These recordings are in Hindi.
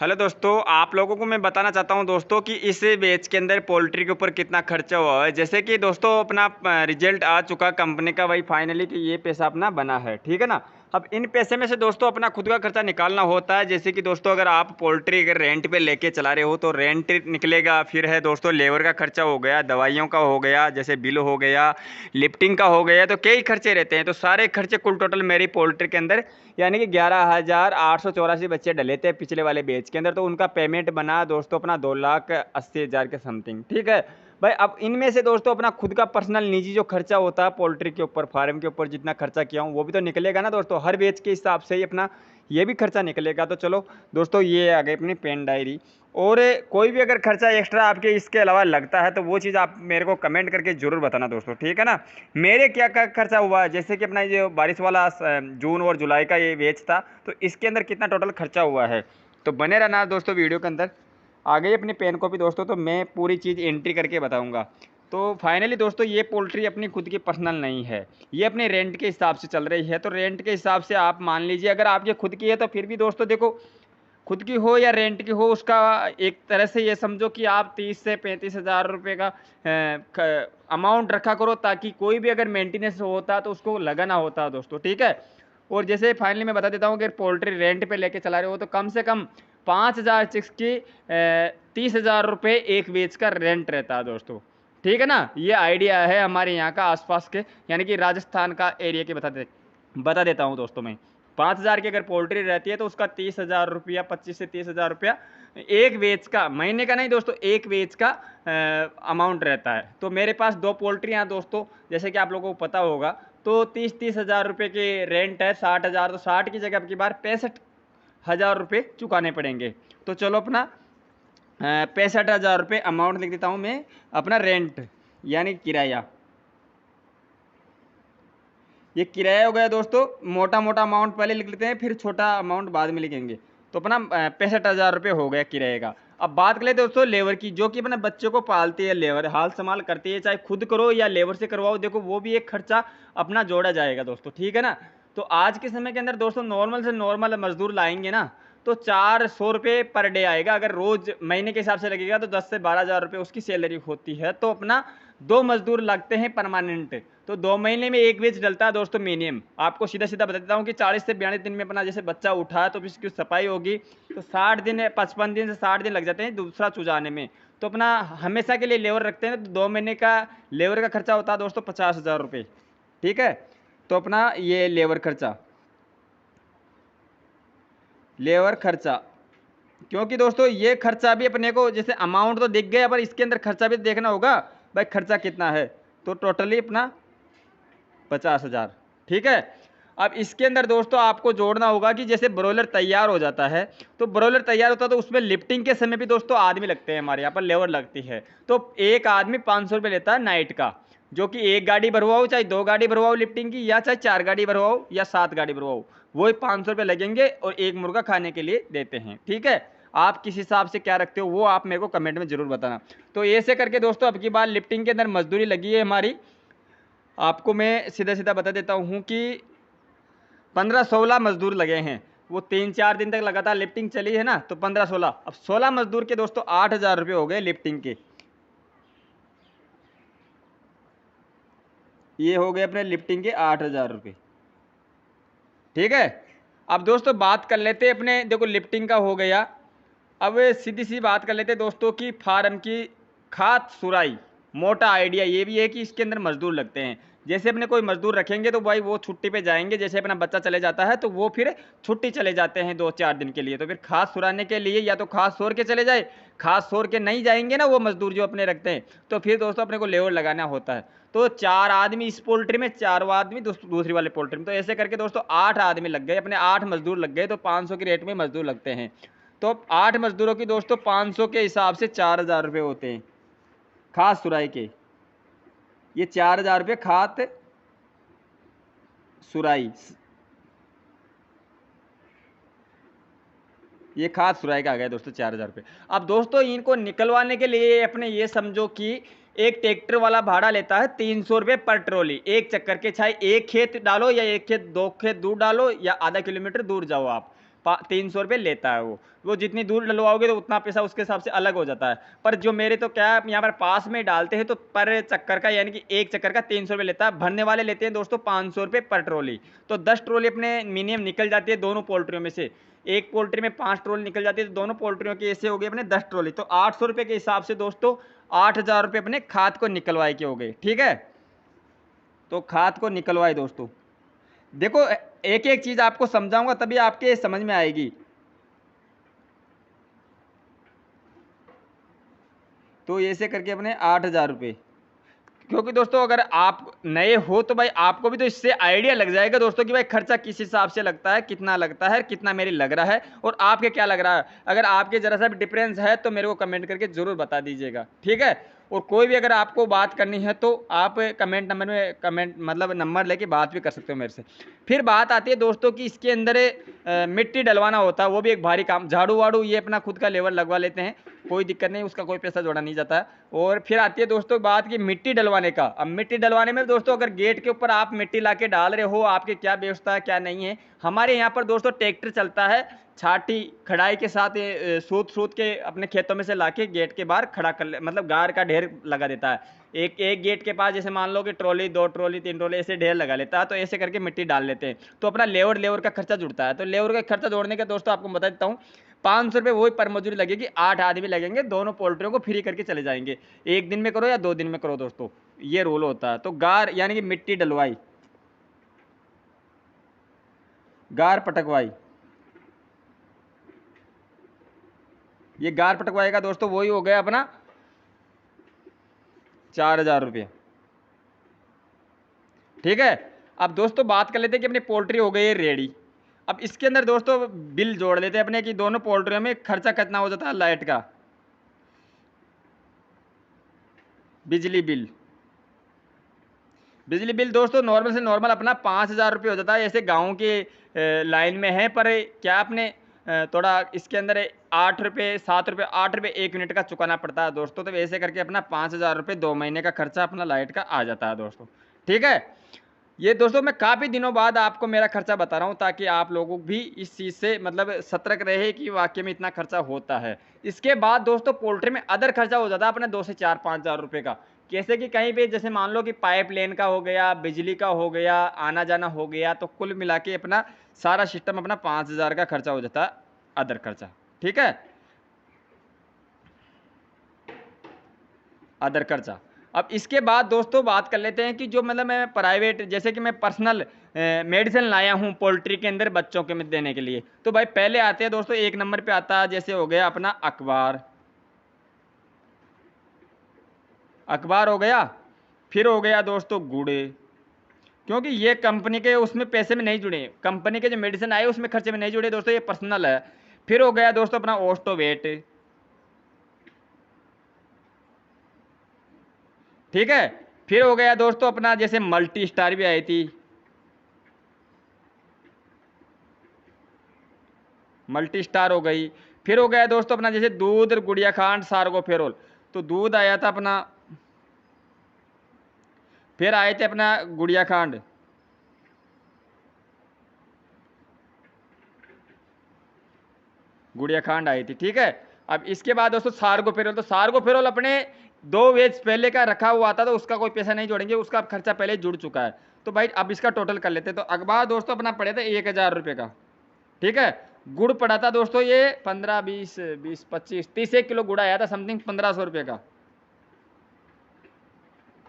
हेलो दोस्तों, आप लोगों को मैं बताना चाहता हूं दोस्तों कि इस बैच के अंदर पोल्ट्री के ऊपर कितना खर्चा हुआ है। जैसे कि दोस्तों अपना रिजल्ट आ चुका कंपनी का, वही फाइनली कि ये पैसा अपना बना है, ठीक है ना। अब इन पैसे में से दोस्तों अपना खुद का खर्चा निकालना होता है। जैसे कि दोस्तों अगर आप पोल्ट्री अगर रेंट पे लेके चला रहे हो तो रेंट निकलेगा, फिर है दोस्तों लेबर का खर्चा हो गया, दवाइयों का हो गया, जैसे बिल हो गया, लिफ्टिंग का हो गया, तो कई खर्चे रहते हैं। तो सारे खर्चे कुल टोटल मेरी पोल्ट्री के अंदर यानी कि 11,884 बच्चे डले थे पिछले वाले बैच के अंदर। तो उनका पेमेंट बना दोस्तों अपना 2,80,000 के समथिंग, ठीक है भाई। अब इनमें से दोस्तों अपना खुद का पर्सनल निजी जो खर्चा होता है पोल्ट्री के ऊपर, फार्म के ऊपर जितना खर्चा किया हूँ वो भी तो निकलेगा ना दोस्तों। हर बैच के हिसाब से ही अपना ये भी खर्चा निकलेगा। तो चलो दोस्तों, ये आ गई अपनी पेन डायरी। और कोई भी अगर खर्चा एक्स्ट्रा आपके इसके अलावा लगता है तो वो चीज़ आप मेरे को कमेंट करके ज़रूर बताना दोस्तों, ठीक है ना। मेरे क्या क्या खर्चा हुआ है, जैसे कि अपना ये बारिश वाला जून और जुलाई का ये बैच था, तो इसके अंदर कितना टोटल खर्चा हुआ है। तो बने रहना दोस्तों वीडियो के अंदर। आ गई अपनी पेन कॉपी दोस्तों, तो मैं पूरी चीज़ एंट्री करके बताऊंगा। तो फाइनली दोस्तों ये पोल्ट्री अपनी खुद की पर्सनल नहीं है, ये अपने रेंट के हिसाब से चल रही है। तो रेंट के हिसाब से आप मान लीजिए, अगर आपकी खुद की है तो फिर भी दोस्तों देखो, खुद की हो या रेंट की हो, उसका एक तरह से ये समझो कि आप 30 से 35 हज़ार रुपये का अमाउंट रखा करो, ताकि कोई भी अगर मेंटेनेंस होता तो उसको लगाना होता दोस्तों, ठीक है। और जैसे फाइनली मैं बता देता हूँ कि पोल्ट्री रेंट पे लेके चला रहे हो तो कम से कम 5,000 चिक्स की 30,000 रुपये एक वेज का रेंट रहता है दोस्तों, ठीक है ना। ये आइडिया है हमारे यहाँ का आसपास के, यानी कि राजस्थान का एरिया के बता देता हूँ दोस्तों मैं। 5,000 की अगर पोल्ट्री रहती है तो उसका 30,000 रुपया, 25 से 30,000 रुपया एक वेज का, महीने का नहीं दोस्तों, एक वेज का अमाउंट रहता है। तो मेरे पास 2 पोल्ट्री हैं दोस्तों, जैसे कि आप लोगों को पता होगा। तो 30,000 रुपये के रेंट है, 60,000, तो 60 की जगह अब की बार 65,000 रुपये चुकाने पड़ेंगे। तो चलो अपना 65,000 रुपये अमाउंट लिख देता हूँ मैं, अपना रेंट यानी किराया। ये किराया हो गया दोस्तों, मोटा मोटा अमाउंट पहले लिख लेते हैं, फिर छोटा अमाउंट बाद में लिखेंगे। तो अपना 65,000 रुपये हो गया किराए का। अब बात कर लेते दोस्तों लेबर की, जो कि अपने बच्चों को पालती है, लेबर हाल संभाल करती है, चाहे खुद करो या लेबर से करवाओ, देखो वो भी एक खर्चा अपना जोड़ा जाएगा दोस्तों, ठीक है ना। तो आज के समय के अंदर दोस्तों नॉर्मल से नॉर्मल मजदूर लाएंगे ना तो 400 रुपये पर डे आएगा। अगर रोज महीने के हिसाब से लगेगा तो 10 से 12 हज़ार रुपये उसकी सैलरी होती है। तो अपना 2 मजदूर लगते हैं परमानेंट, तो 2 महीने में एक वेज डलता है दोस्तों मिनिमम। आपको सीधा सीधा बता देता हूँ कि 40 से 42 दिन में अपना जैसे बच्चा उठा तो इसकी सफाई होगी, तो 60 दिन, 55 दिन से 60 दिन लग जाते हैं दूसरा चुजाने में। तो अपना हमेशा के लिए लेबर रखते हैं तो 2 महीने का लेबर का खर्चा होता है दोस्तों 50,000 रुपये, ठीक है। तो अपना ये लेबर खर्चा, क्योंकि दोस्तों ये खर्चा भी अपने को, जैसे अमाउंट तो दिख गया पर इसके अंदर खर्चा भी देखना होगा भाई, खर्चा कितना है। तो टोटली अपना 50,000, ठीक है। अब इसके अंदर दोस्तों आपको जोड़ना होगा कि जैसे ब्रॉयलर तैयार हो जाता है, तो ब्रॉयलर तैयार होता है तो उसमें लिफ्टिंग के समय भी दोस्तों आदमी लगते हैं, हमारे यहाँ पर लेबर लगती है। तो एक आदमी 500 रुपये लेता है नाइट का, जो कि एक गाड़ी भरवाओ, चाहे 2 गाड़ी भरवाओ लिफ्टिंग की, या चाहे 4 गाड़ी भरवाओ या 7 गाड़ी भरवाओ, वही 500 रुपये लगेंगे और एक मुर्गा खाने के लिए देते हैं, ठीक है। आप किस हिसाब से क्या रखते हो वो आप मेरे को कमेंट में जरूर बताना। तो ऐसे करके दोस्तों अब की बार लिफ्टिंग के अंदर मजदूरी लगी है हमारी, आपको मैं सीधा सीधा बता देता हूँ कि 15-16 मजदूर लगे हैं। वो 3-4 दिन तक लगातार लिफ्टिंग चली है ना, तो 15-16, अब 16 मजदूर के दोस्तों 8,000 रुपये हो गए लिफ्टिंग के। ये हो गए अपने लिफ्टिंग के 8,000 रुपये, ठीक है। अब दोस्तों बात कर लेते हैं अपने, देखो लिफ्टिंग का हो गया। अब सीधी सी बात कर लेते हैं दोस्तों की फार्म की खाद सुराई। मोटा आइडिया ये भी है कि इसके अंदर मजदूर लगते हैं। जैसे अपने कोई मजदूर रखेंगे तो भाई वो छुट्टी पे जाएंगे, जैसे अपना बच्चा चले जाता है तो वो फिर छुट्टी चले जाते हैं 2-4 दिन के लिए, तो फिर खाद सुराने के लिए या तो खाद सोर के चले जाए, खाद सोर के नहीं जाएंगे ना वो मजदूर जो अपने रखते हैं, तो फिर दोस्तों अपने को लेबर लगाना होता है। तो 4 आदमी इस पोल्ट्री में, 4 आदमी दूसरी वाले पोल्ट्री में, तो ऐसे करके दोस्तों 8 आदमी लग गए, अपने 8 मजदूर लग गए। तो 500 की रेट में मजदूर लगते हैं। तो 8 मजदूरों की दोस्तों 500 के हिसाब से 4,000 रुपये होते हैं खाद सुराई के। ये 4,000 रुपये खाद सुराई, ये खाद सुराई का आ गया दोस्तों 4,000 रुपये। अब दोस्तों इनको निकलवाने के लिए अपने ये समझो कि एक ट्रैक्टर वाला भाड़ा लेता है 300 रुपये पर ट्रॉली, एक चक्कर के, चाहे एक खेत डालो या एक खेत 2 खेत दूर डालो या आधा किलोमीटर दूर जाओ आप, 300 रुपये लेता है वो जितनी दूर डलवाओगे तो उतना पैसा उसके हिसाब से अलग हो जाता है। पर जो मेरे तो क्या है यहाँ पर पास में डालते हैं तो पर चक्कर का यानी कि एक चक्कर का 300 रुपये लेता है। भरने वाले लेते हैं दोस्तों 500 रुपये पर ट्रॉली। तो 10 ट्रॉली अपने मिनिमम निकल जाती है दोनों पोल्ट्रियों में से। एक पोल्ट्री में 5 ट्रॉली निकल जाती है तो दोनों पोल्ट्रियों के ऐसे हो गए अपने 10 ट्रॉली। तो 800 रुपये के हिसाब से दोस्तों 8000 रुपये अपने खाद को निकलवाए के हो गए। ठीक है, तो खाद को निकलवाए दोस्तों। देखो एक एक चीज आपको समझाऊंगा तभी आपके समझ में आएगी। तो ऐसे करके अपने 8000 रुपये, क्योंकि दोस्तों अगर आप नए हो तो भाई आपको भी तो इससे आइडिया लग जाएगा दोस्तों कि भाई खर्चा किस हिसाब से लगता है, कितना लगता है, कितना मेरी लग रहा है और आपके क्या लग रहा है। अगर आपके जरा सा भी डिफरेंस है तो मेरे को कमेंट करके जरूर बता दीजिएगा। ठीक है, और कोई भी अगर आपको बात करनी है तो आप कमेंट नंबर में कमेंट मतलब नंबर लेके बात भी कर सकते हो मेरे से। फिर बात आती है दोस्तों कि इसके अंदर मिट्टी डलवाना होता है, वो भी एक भारी काम। झाड़ू वाड़ू ये अपना खुद का लेवल लगवा लेते हैं, कोई दिक्कत नहीं, उसका कोई पैसा जोड़ा नहीं जाता है। और फिर आती है दोस्तों बात की मिट्टी डलवाने का। अब मिट्टी डलवाने में दोस्तों अगर गेट के ऊपर आप मिट्टी लाके डाल रहे हो, आपके क्या व्यवस्था है क्या नहीं है। हमारे यहाँ पर दोस्तों ट्रैक्टर चलता है, छाटी खड़ाई के साथ सूत सूत के अपने खेतों में से लाके गेट के बाहर खड़ा कर मतलब गार का ढेर लगा देता है। एक एक गेट के पास जैसे मान लो कि ट्रॉली 2 ट्रॉली 3 ट्रॉली ऐसे ढेर लगा लेता है। तो ऐसे करके मिट्टी डाल लेते हैं तो अपना लेबर का खर्चा जुड़ता है। तो लेबर का खर्चा जोड़ने का दोस्तों आपको बता देता हूँ 500 रुपये वही पर मजदूरी लगेगी। 8 आदमी लगेंगे, दोनों पोल्ट्रियों को फ्री करके चले जाएंगे। एक दिन में करो या 2 दिन में करो दोस्तों, ये रूल होता है। तो गार यानी कि मिट्टी डलवाई, गार पटकवाई, ये गार पटकवाई का दोस्तों वही हो गया अपना 4000 रुपये। ठीक है, अब दोस्तों बात कर लेते हैं कि अपनी पोल्ट्री हो गई है रेडी। अब इसके अंदर दोस्तों बिल जोड़ लेते हैं अपने कि दोनों पोल्ट्रियों में खर्चा कितना हो जाता है लाइट का, बिजली बिल। बिजली बिल दोस्तों नॉर्मल से नॉर्मल अपना 5000 रुपये हो जाता है। ऐसे गाँव के लाइन में है, पर क्या अपने थोड़ा इसके अंदर 8 रुपये 7 रुपये 8 रुपये 1 यूनिट का चुकाना पड़ता है दोस्तों। तो ऐसे करके अपना 5000 रुपये 2 महीने का खर्चा अपना लाइट का आ जाता है दोस्तों। ठीक है, ये दोस्तों मैं काफ़ी दिनों बाद आपको मेरा खर्चा बता रहा हूँ ताकि आप लोगों भी इस चीज़ से मतलब सतर्क रहे कि वाकई में इतना खर्चा होता है। इसके बाद दोस्तों पोल्ट्री में अदर खर्चा हो जाता है अपने 2 से 4-5 हज़ार रुपये का। कैसे कि कहीं पे जैसे मान लो कि पाइप लाइन का हो गया, बिजली का हो गया, आना जाना हो गया, तो कुल मिला के अपना सारा सिस्टम अपना 5000 का खर्चा हो जाता है अदर खर्चा। ठीक है, अदर खर्चा। अब इसके बाद दोस्तों बात कर लेते हैं कि जो मतलब मैं प्राइवेट जैसे कि मैं पर्सनल मेडिसिन लाया हूँ पोल्ट्री के अंदर बच्चों के में देने के लिए। तो भाई पहले आते हैं दोस्तों 1 नंबर पे आता है जैसे हो गया अपना अखबार, अखबार हो गया। फिर हो गया दोस्तों गुड़, क्योंकि ये कंपनी के उसमें पैसे में नहीं जुड़े, कंपनी के जो मेडिसिन आए उसमें खर्चे में नहीं जुड़े दोस्तों, ये पर्सनल है। फिर हो गया दोस्तों अपना ओस्टोवेट। ठीक है, फिर हो गया दोस्तों अपना जैसे मल्टी स्टार भी आई थी, मल्टी स्टार हो गई। फिर हो गया दोस्तों अपना जैसे दूध गुड़िया खांड सार्गोफेरोल, तो दूध आया था अपना, फिर आए थे अपना गुड़िया खांड, गुड़िया खांड आई थी। ठीक है, अब इसके बाद दोस्तों सार्गोफेरोल, तो सार्गोफेरोल अपने 2 वेज पहले का रखा हुआ था तो उसका कोई पैसा नहीं जोड़ेंगे, उसका खर्चा पहले जुड़ चुका है। तो भाई अब इसका टोटल कर लेते हैं। तो अखबार दोस्तों अपना पड़े थे 1000 रुपये का। ठीक है, गुड़ पड़ा था दोस्तों ये 15 20 20 25 30 1 किलो गुड़ आया था समथिंग 1500 रुपये का,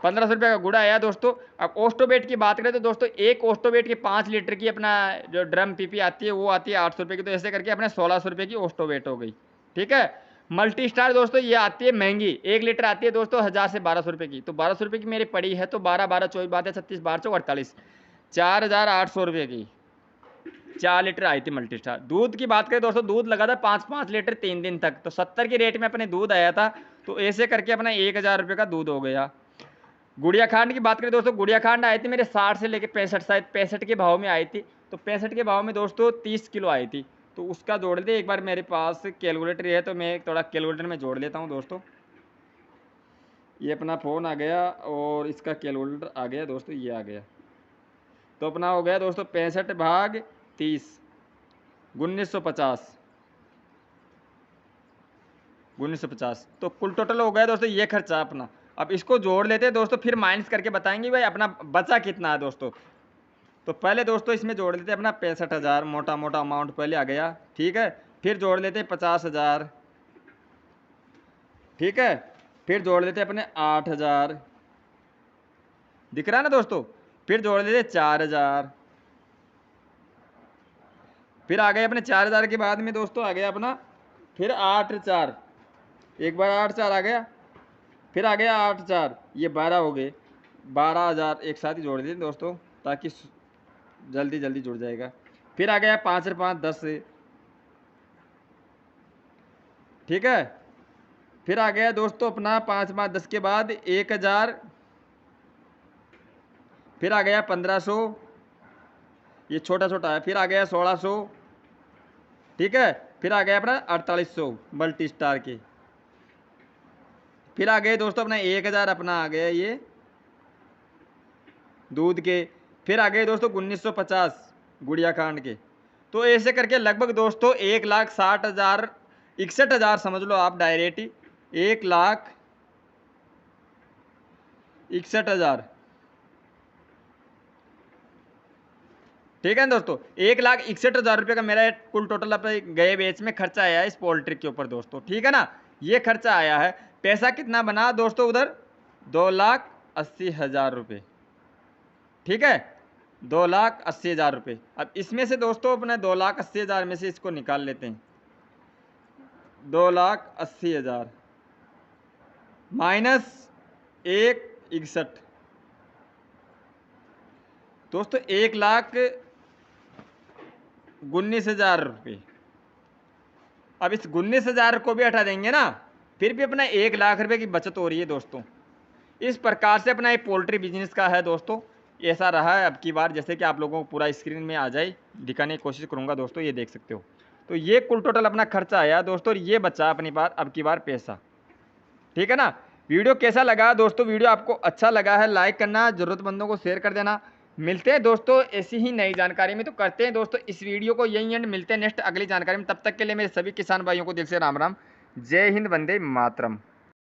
1500 रुपये का गुड़ आया दोस्तों। अब ओस्टोबेट की बात करें तो दोस्तों एक ओस्टोबेट की 5 लीटर की अपना जो ड्रम पीपी आती है वो आती है 800 रुपये की। तो ऐसे करके अपने 1600 रुपये की ओस्टोबेट हो गई। ठीक है, मल्टी स्टार दोस्तों ये आती है महंगी, 1 लीटर आती है दोस्तों 1000 से 1200 रुपये की। तो 1200 रुपये की मेरी पड़ी है, तो 12 12 24 बात है 36 12 चौक 48, 4800 रुपये की 4 लीटर आई थी मल्टी स्टार। दूध की बात करें दोस्तों दूध लगा था 5-5 लीटर 3 दिन तक, तो 70 की रेट में अपने दूध आया था। तो ऐसे करके अपना 1000 रुपये का दूध हो गया। गुड़िया खांड की बात करें दोस्तों, गुड़िया खांड आई थी मेरे 60 से लेकर 65, शायद 65 के भाव में आई थी। तो 65 के भाव में दोस्तों 30 किलो आई थी। तो उसका जोड़ दे, एक बार मेरे पास कैलकुलेटर है तो मैं थोड़ा कैलकुलेटर में जोड़ लेता हूँ दोस्तों। ये अपना फ़ोन आ गया और इसका कैलकुलेटर आ गया दोस्तों, ये आ गया। तो अपना हो गया दोस्तों 65 भाग 30, 1950 1950। तो कुल टोटल हो गया दोस्तों ये खर्चा अपना। अब इसको जोड़ लेते हैं दोस्तों, फिर माइनस करके बताएंगे भाई अपना बचा कितना है दोस्तों। तो पहले दोस्तों इसमें जोड़ लेते हैं अपना 65,000, मोटा मोटा अमाउंट पहले आ गया, ठीक है। फिर जोड़ लेते हैं 50,000, ठीक है। फिर जोड़ लेते हैं अपने 8,000, दिख रहा है ना दोस्तों। फिर जोड़ लेते हैं 4,000, फिर आ गए अपने 4,000 के बाद में दोस्तों आ गया अपना फिर 8,4, एक बार 8,4 आ गया, फिर आ गया 8,4, ये 12 हो गए, 12,000 एक साथ ही जोड़ देते दोस्तों ताकि जल्दी जल्दी जुड़ जाएगा। फिर आ गया 5 और 5 10 से, ठीक है। फिर आ गया दोस्तों अपना 5 5 10 के बाद 1,000, फिर आ गया 1,500, ये छोटा छोटा है। फिर आ गया 1,600, ठीक है। फिर आ गया अपना 4,800 मल्टी स्टार के। फिर आ गए दोस्तों अपना 1,000 अपना आ गया ये दूध के। फिर आ गए दोस्तों 1950 गुड़िया कांड के। तो ऐसे करके लगभग दोस्तों 1,60,000 61,000 समझ लो आप डायरेक्ट ही, 1,61,000, ठीक है ना दोस्तों। 1,61,000 रुपये का मेरा कुल टोटल अपने गए बेच में खर्चा आया है इस पोल्ट्री के ऊपर दोस्तों, ठीक है ना। ये खर्चा आया है। पैसा कितना बना दोस्तों उधर 2,80,000 रुपये, ठीक है, 2,80,000 रुपये। अब इसमें से दोस्तों अपने 2,80,000 में से इसको निकाल लेते हैं, 2,80,000 माइनस 1,61 दोस्तों 1,19,000 रुपये। अब इस 19,000 को भी हटा देंगे ना, फिर भी अपना 1,00,000 रुपये की बचत हो रही है दोस्तों। इस प्रकार से अपना ये पोल्ट्री बिजनेस का है दोस्तों। ऐसा रहा है अब की बार, जैसे कि आप लोगों को पूरा स्क्रीन में आ जाए दिखाने की कोशिश करूंगा दोस्तों, ये देख सकते हो। तो ये कुल टोटल अपना खर्चा आया दोस्तों, ये बचा अपनी बार अब की बार पैसा, ठीक है ना। वीडियो कैसा लगा दोस्तों, वीडियो आपको अच्छा लगा है लाइक करना, ज़रूरतमंदों को शेयर कर देना। मिलते हैं दोस्तों ऐसी ही नई जानकारी में। तो करते हैं दोस्तों इस वीडियो को यही एंड, मिलते हैं नेक्स्ट अगली जानकारी में। तब तक के लिए मेरे सभी किसान भाइयों को दिल से राम राम, जय हिंद, वंदे मातरम।